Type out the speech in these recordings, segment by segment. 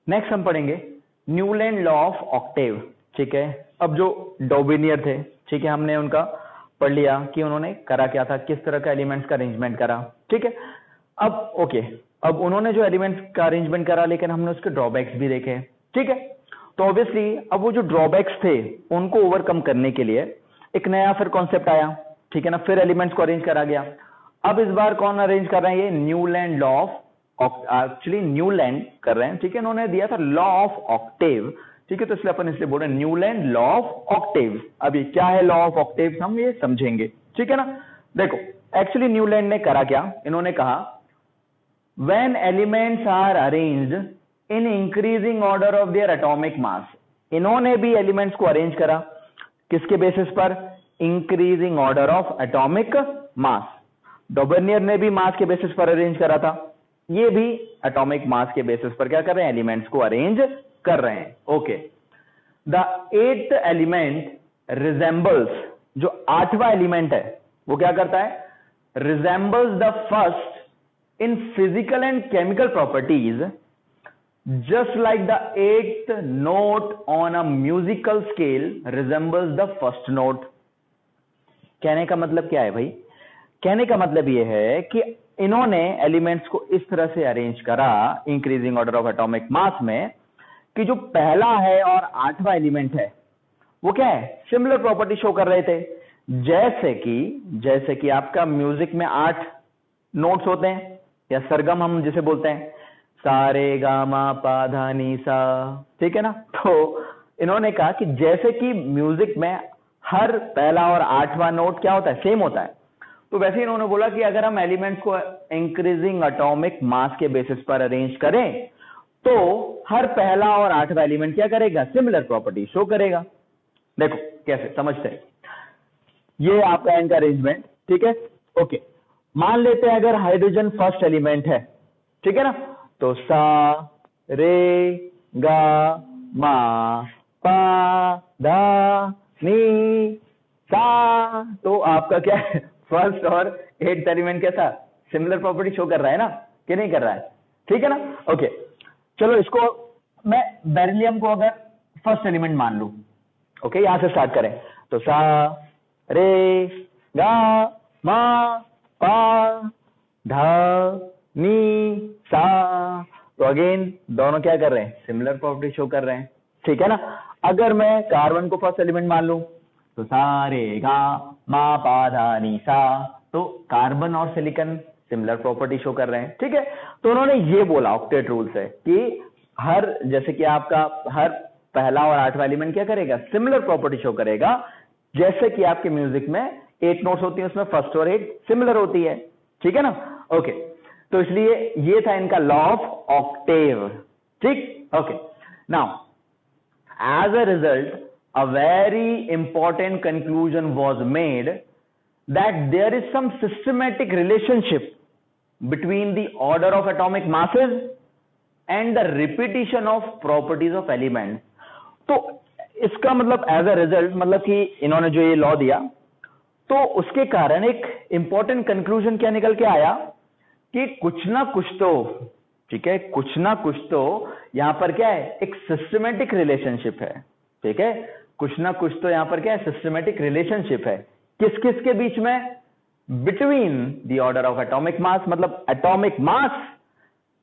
Next हम पढ़ेंगे Newland law of octave. ठीक है, अब जो डॉबिनियर थे, ठीक है, हमने उनका पढ़ लिया कि उन्होंने करा क्या था, किस तरह का एलिमेंट्स का अरेंजमेंट करा। ठीक है, अब ओके, अब उन्होंने जो एलिमेंट्स का अरेंजमेंट करा, लेकिन हमने उसके ड्रॉबैक्स भी देखे। ठीक है, तो ऑब्वियसली अब वो जो ड्रॉबैक्स थे उनको ओवरकम करने के लिए एक नया फिर कॉन्सेप्ट आया। ठीक है ना, फिर एलिमेंट्स को अरेंज करा गया। अब इस बार कौन अरेंज कर रहे हैं? ये Newland law of, actually Newland कर रहे हैं। ठीक है, इन्होंने दिया था लॉ ऑफ ऑक्टेव। ठीक है, तो इसलिए अपन इसलिए बोल रहे हैं न्यूलैंड लॉ ऑफ ऑक्टेव। अब ये क्या है लॉ ऑफ ऑक्टेव, हम ये समझेंगे। ठीक है ना, देखो एक्चुअली न्यूलैंड ने करा क्या, इन्होंने कहा when elements are arranged in increasing order of their atomic mass। इन्होंने भी एलिमेंट्स को अरेंज करा किसके बेसिस पर? इंक्रीजिंग ऑर्डर ऑफ एटॉमिक मास। डॉबर्नियर ने भी मास के बेसिस पर अरेंज करा था, ये भी एटॉमिक मास के बेसिस पर क्या कर रहे हैं? एलिमेंट्स को अरेंज कर रहे हैं। Okay, the eighth element resembles, जो आठवां एलिमेंट है वो क्या करता है? Resembles the first in physical and chemical properties just like the eighth note on a musical scale resembles the first note। कहने का मतलब क्या है भाई? कहने का मतलब यह है कि इन्होंने एलिमेंट्स को इस तरह से अरेंज करा इंक्रीजिंग ऑर्डर ऑफ एटॉमिक मास में कि जो पहला है और आठवां एलिमेंट है वो क्या है? सिमिलर प्रॉपर्टी शो कर रहे थे। जैसे कि आपका म्यूजिक में 8 नोट्स होते हैं, या सरगम हम जिसे बोलते हैं, सा रे गा मा पा धा नी सा। ठीक है ना, तो इन्होंने कहा कि जैसे कि म्यूजिक में हर पहला और आठवां नोट क्या होता है? सेम होता है। तो वैसे इन्होंने बोला कि अगर हम एलिमेंट्स को इंक्रीजिंग एटॉमिक मास के बेसिस पर अरेंज करें तो हर पहला और आठवां एलिमेंट क्या करेगा? सिमिलर प्रॉपर्टी शो करेगा। देखो कैसे समझते हैं, ये आपका इनका अरेंजमेंट। ठीक है, ओके, मान लेते हैं अगर हाइड्रोजन फर्स्ट एलिमेंट है, ठीक है ना, तो सा रे गा मा पा धा नी सा, तो आपका क्या है? फर्स्ट और एट्थ एलिमेंट कैसा? सिमिलर प्रॉपर्टी शो कर रहा है ना, कि नहीं कर रहा है? ठीक है ना, ओके, चलो इसको मैं बेरिलियम को अगर फर्स्ट एलिमेंट मान लूं, ओके, यहां से स्टार्ट करें, तो सा रे गा मा पा धा नी सा, तो अगेन दोनों क्या कर रहे हैं? सिमिलर प्रॉपर्टी शो कर रहे हैं। ठीक है ना, अगर मैं कार्बन को फर्स्ट एलिमेंट मान लूं तो सा रे गा मा पा धा नी सा, तो कार्बन और सिलिकॉन सिमिलर प्रॉपर्टी शो कर रहे हैं। ठीक है, तो उन्होंने ये बोला ऑक्टेट रूल से कि हर, जैसे कि आपका हर पहला और आठवां एलिमेंट क्या करेगा? सिमिलर प्रॉपर्टी शो करेगा। जैसे कि आपके म्यूजिक में 8 नोट्स होती है, उसमें फर्स्ट और 8 सिमिलर होती है। ठीक है ना, ओके, तो इसलिए ये था इनका लॉ ऑफ ऑक्टेव। ठीक, okay, now as a result a very important conclusion was made that there is some systematic relationship between the order of atomic masses and the repetition of properties of element. तो इसका मतलब as a result, मतलब कि इन्होंने जो ये law दिया, तो उसके कारण एक इंपॉर्टेंट कंक्लूजन क्या निकल के आया कि कुछ ना कुछ तो, ठीक है, कुछ ना कुछ तो यहां पर क्या है? एक सिस्टमैटिक रिलेशनशिप है। ठीक है, कुछ ना कुछ तो यहां पर क्या है? सिस्टमैटिक रिलेशनशिप है। किस किस के बीच में? Between the order of atomic mass, मतलब atomic mass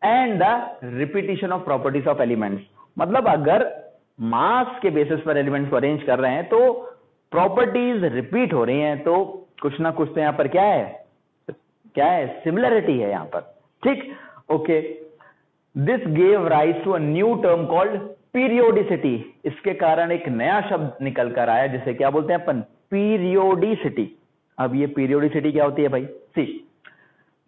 and the repetition of properties of elements. मतलब अगर मास के बेसिस पर एलिमेंट्स को अरेंज कर रहे हैं तो प्रॉपर्टीज रिपीट हो रही हैं, तो कुछ ना कुछ तो यहां पर क्या है? सिमिलरिटी है यहां पर। ठीक, okay, this gave rise to a new term called periodicity. इसके कारण एक नया शब्द निकल कर आया जिसे क्या बोलते हैं अपन? पीरियोडिसिटी। अब ये पीरियोडिसिटी क्या होती है भाई? See,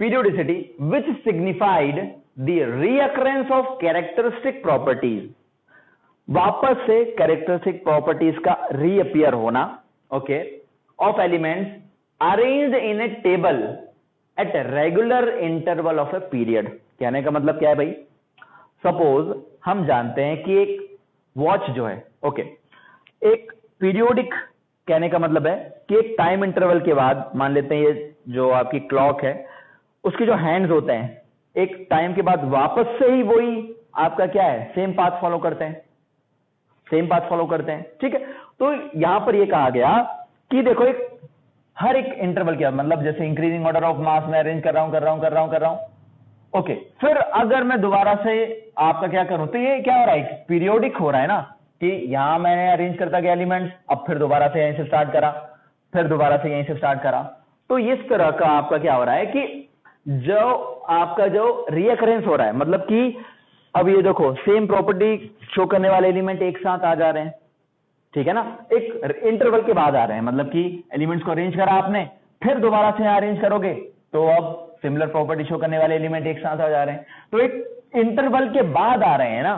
periodicity which signified the recurrence of characteristic properties, वापस से कैरेक्टरिस्टिक प्रॉपर्टीज का रीअपियर होना, okay, of elements arranged in a table at regular interval of a period. कहने का मतलब क्या है भाई? सपोज हम जानते हैं कि एक वॉच जो है, ओके, एक पीरियोडिक, कहने का मतलब है कि एक टाइम इंटरवल के बाद, मान लेते हैं ये जो आपकी क्लॉक है उसके जो हैंड्स होते हैं एक टाइम के बाद वापस से ही वही आपका क्या है, सेम पाथ फॉलो करते हैं, सेम पाथ फॉलो करते हैं, ठीक है। तो यहां पर ये कहा गया कि देखो एक हर एक इंटरवल क्या मतलब जैसे इंक्रीजिंग ऑर्डर ऑफ मास में अरेंज कर रहा हूं, ओके। फिर अगर मैं दोबारा से आपका क्या करूं तो ये क्या हो रहा है, पीरियोडिक हो रहा है ना, कि यहां मैंने अरेंज करता गया एलिमेंट्स, अब फिर दोबारा से यहीं से स्टार्ट करा, फिर दोबारा से यहीं से स्टार्ट करा। तो इस तरह का आपका क्या हो रहा है कि जो आपका जो रीअकरेंस हो रहा है, मतलब कि अब ये देखो सेम प्रॉपर्टी शो करने वाले एलिमेंट एक साथ आ जा रहे हैं, ठीक है ना, एक इंटरवल के बाद आ रहे हैं, मतलब कि एलिमेंट्स को अरेंज करा आपने, फिर दोबारा से अरेंज करोगे तो अब सिमिलर प्रॉपर्टी शो करने वाले एलिमेंट एक साथ आ जा रहे हैं, तो एक इंटरवल के बाद आ रहे हैं ना,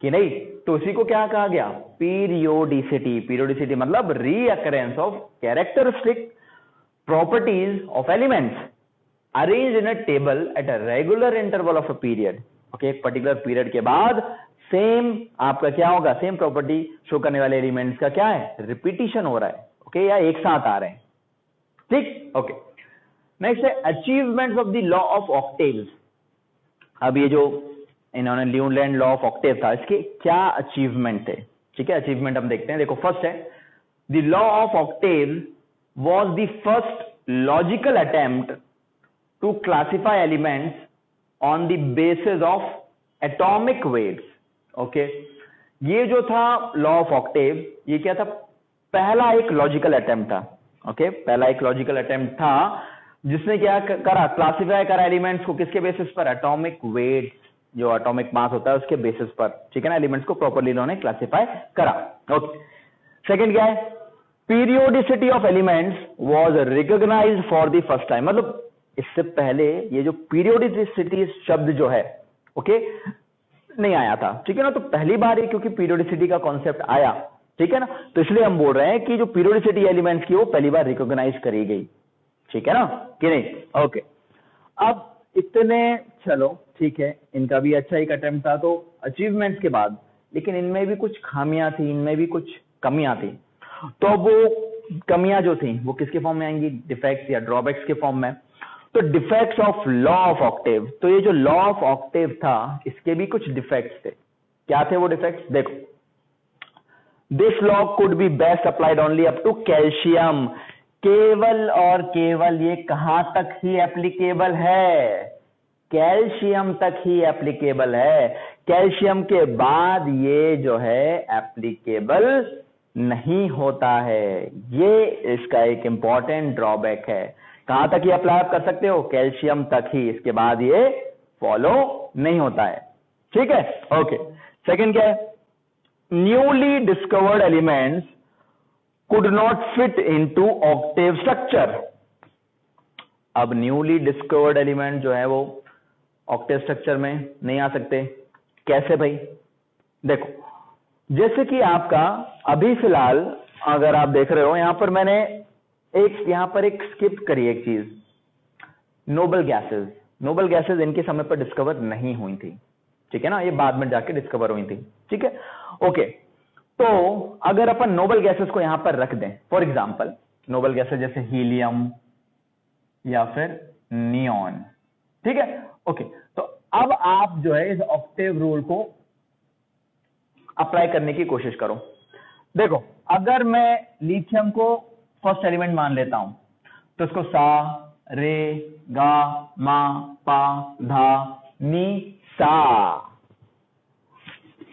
कि नहीं। तो उसी को क्या कहा गया, पीरियोडिसिटी। पीरियोडिसिटी मतलब recurrence of characteristic properties of elements arranged in a table at a regular interval of a period. Okay, एक पर्टिकुलर पीरियड के बाद सेम आपका क्या होगा, सेम प्रॉपर्टी शो करने वाले एलिमेंट्स का क्या है, रिपीटिशन हो रहा है, ओके, या एक साथ आ रहे हैं, ठीक। ओके, नेक्स्ट है achievements of the law of octaves. अब ये जो इन्होंने न्यूलैंड लॉ ऑफ ऑक्टेव था, इसके क्या अचीवमेंट थे, ठीक है। अचीवमेंट हम देखते हैं, देखो फर्स्ट है the law of octave was the first logical attempt to classify elements on the basis of atomic weights. Okay, ये जो था लॉ ऑफ ऑक्टेव, ये क्या था, पहला एक लॉजिकल अटेम्प्ट था, ओके, पहला एक लॉजिकल अटेम्प्ट था जिसने क्या करा, क्लासिफाई करा एलिमेंट्स को किसके बेसिस पर, एटॉमिक वेट, जो एटॉमिक मास होता है उसके बेसिस पर, ठीक है ना, एलिमेंट्स को प्रॉपर्ली इन्होंने क्लासिफाई करा। ओके, सेकंड क्या है, periodicity of elements was recognised for the first time. मतलब इससे पहले ये जो पीरियोडिसिटी शब्द जो है, ओके, नहीं आया था, ठीक है ना, तो पहली बार ही क्योंकि पीरियोडिसिटी का कॉन्सेप्ट आया, ठीक है ना, तो इसलिए हम बोल रहे हैं कि जो पीरियोडिसिटी एलिमेंट्स की वो पहली बार रिकॉग्नाइज करी गई, ठीक है ना, कि नहीं। ओके, अब इतने, चलो ठीक है, इनका भी अच्छा एक अटेम्प्ट था, तो अचीवमेंट्स के बाद, लेकिन इनमें भी कुछ खामियां थी, इनमें भी कुछ कमियां थी। तो वो कमियां जो थी वो किसके फॉर्म में आएंगी, डिफेक्ट्स या ड्रॉबैक्स के फॉर्म में। तो defects of law of Octave, तो ये जो लॉ ऑफ ऑक्टेव था इसके भी कुछ डिफेक्ट्स थे। क्या थे वो डिफेक्ट्स, देखो, this law could be best applied only up to calcium. केवल और केवल ये कहां तक ही एप्लीकेबल है, कैल्शियम तक ही एप्लीकेबल है, कैल्शियम के बाद ये जो है एप्लीकेबल नहीं होता है। ये इसका एक इंपॉर्टेंट ड्रॉबैक है। कहां तक ये अप्लाई कर सकते हो, कैल्शियम तक ही, इसके बाद ये फॉलो नहीं होता है, ठीक है। ओके, सेकंड क्या है, newly discovered elements could not fit into Octave structure. अब न्यूली डिस्कवर्ड एलिमेंट जो है वो ऑक्टेव स्ट्रक्चर में नहीं आ सकते, कैसे भाई, देखो, जैसे कि आपका अभी फिलहाल अगर आप देख रहे हो, यहां पर मैंने यहां पर एक स्किप करी एक चीज, नोबल गैसेस। नोबल गैसेस इनके समय पर डिस्कवर नहीं हुई थी, ठीक है ना, ये बाद में जाके डिस्कवर हुई थी, ठीक है। ओके, तो अगर अपन नोबल गैसेस को यहां पर रख दें, फॉर एग्जांपल नोबल गैसेस जैसे हीलियम या फिर नियॉन, ठीक है। ओके, तो अब आप जो है इस ऑक्टेव रूल को अप्लाई करने की कोशिश करो। देखो, अगर मैं लिथियम को फर्स्ट एलिमेंट मान लेता हूं तो इसको सा, रे, गा, मा, पा, धा, नी, सा,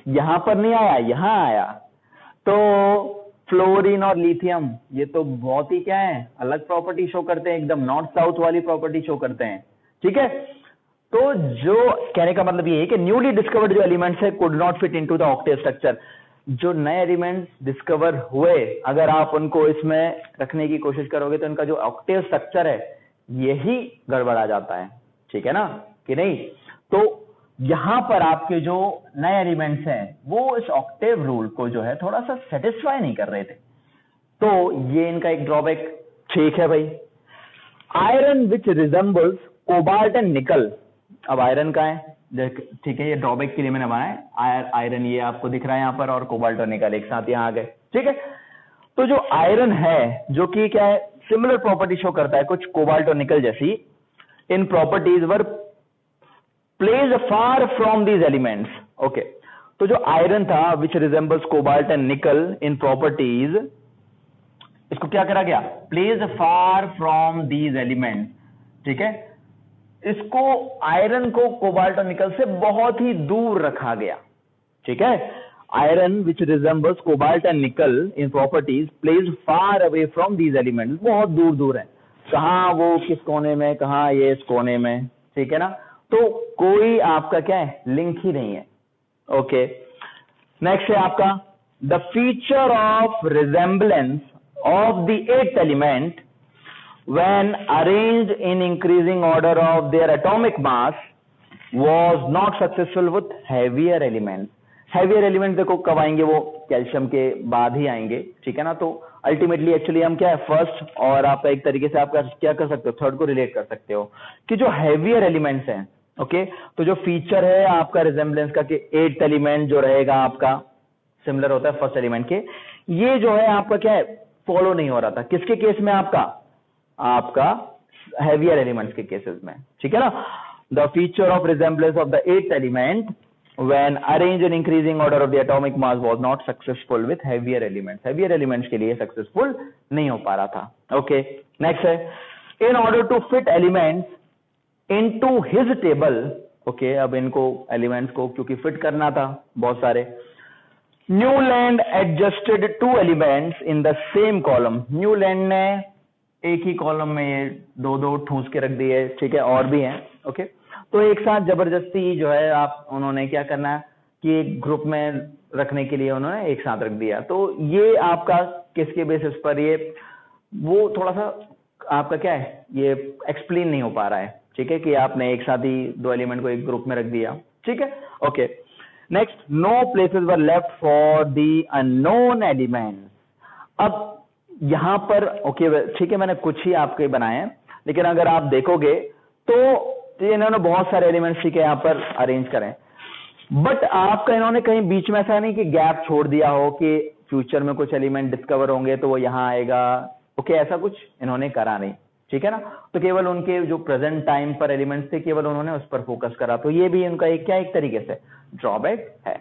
यहां पर नहीं आया, यहां आया। तो फ्लोरीन और लिथियम ये तो बहुत ही क्या है, अलग प्रॉपर्टी शो करते हैं, एकदम नॉर्थ साउथ वाली प्रॉपर्टी शो करते हैं, ठीक है। तो जो कहने का मतलब ये है कि न्यूली डिस्कवर्ड जो एलिमेंट्स है could not fit into the Octave structure. जो नए एलिमेंट्स डिस्कवर हुए, अगर आप उनको इसमें रखने की कोशिश करोगे तो इनका जो ऑक्टेव स्ट्रक्चर है यही गड़बड़ा जाता है, ठीक है ना, कि नहीं। तो यहां पर आपके जो नए एलिमेंट्स हैं वो इस ऑक्टेव रूल को जो है थोड़ा सा सेटिस्फाई नहीं कर रहे थे, तो ये इनका एक ड्रॉबैक, ठीक है भाई। Iron which resembles cobalt and निकल। अब आयरन का है, ठीक है, ये ड्रॉबैक के लिए मैंने बनाया आयरन, ये आपको दिख रहा है यहां पर, और कोबाल्ट और निकल एक साथ यहां आ गए, ठीक है। तो जो आयरन है जो कि क्या है, सिमिलर प्रॉपर्टी शो करता है कुछ कोबाल्ट और निकल जैसी, in properties were placed far from these elements. Okay, तो जो आयरन था विच रिजेंबल्स कोबाल्ट एंड निकल इन प्रॉपर्टीज, इसको क्या करा गया, place far from these element, ठीक है, इसको आयरन को कोबाल्ट और निकल से बहुत ही दूर रखा गया, ठीक है, iron which resembles cobalt and निकल इन properties place far away from these element, बहुत दूर दूर है, कहां वो किस कोने में, कहां ये इस कोने में, ठीक है ना, तो कोई आपका क्या है, लिंक ही नहीं है। ओके, नेक्स्ट है आपका the feature of resemblance of the eighth element when arranged in increasing order of their atomic mass was not successful with heavier elements. heavier element देखो कब आएंगे, वो कैल्शियम के बाद ही आएंगे, ठीक है ना, तो अल्टीमेटली एक्चुअली हम क्या है, फर्स्ट और आप एक तरीके से आप क्या कर सकते हो, थर्ड को रिलेट कर सकते हो कि जो heavier elements हैं, ओके, तो जो फीचर है आपका रिजेंबलेंस का कि एट्थ एलिमेंट जो रहेगा आपका सिमिलर होता है फर्स्ट एलिमेंट के, ये जो है आपका क्या है, फॉलो नहीं हो रहा था, किसके केस में, आपका हेवियर एलिमेंट्स के केसेस में, ठीक है ना, the feature of resemblance of the eighth element when arrange in increasing order of the atomic mass was not successful with heavier elements, heavier elements के लिए सक्सेसफुल नहीं हो पा रहा था। ओके, नेक्स्ट है in order to fit elements into his table, okay, अब इनको एलिमेंट्स को क्योंकि फिट करना था बहुत सारे, Newland adjusted to elements in the same column, Newland ने एक ही कॉलम में ये दो दो ठूस के रख दिए, ठीक है, और भी हैं, ओके, तो एक साथ जबरदस्ती जो है आप उन्होंने क्या करना है कि एक ग्रुप में रखने के लिए उन्होंने एक साथ रख दिया, तो ये आपका किसके बेसिस पर, ये वो थोड़ा सा आपका क्या है, ये एक्सप्लेन नहीं हो पा रहा है, ठीक है, कि आपने एक साथ ही दो एलिमेंट को एक ग्रुप में रख दिया, ठीक है। Okay, next, know places were left for the unknown elements, अब यहां पर ओके ठीक है, मैंने कुछ ही आपके बनाए हैं, लेकिन अगर आप देखोगे तो इन्होंने बहुत सारे एलिमेंट्स ठीक है यहां पर अरेंज करें, बट आपका इन्होंने कहीं बीच में ऐसा नहीं कि गैप छोड़ दिया हो कि फ्यूचर में कुछ एलिमेंट डिस्कवर होंगे तो वो यहां आएगा, ओके, ऐसा कुछ इन्होंने करा नहीं, ठीक है ना, तो केवल उनके जो प्रेजेंट टाइम पर एलिमेंट्स थे केवल उन्होंने उस पर फोकस करा, तो ये भी उनका एक क्या एक तरीके से ड्रॉबैक है।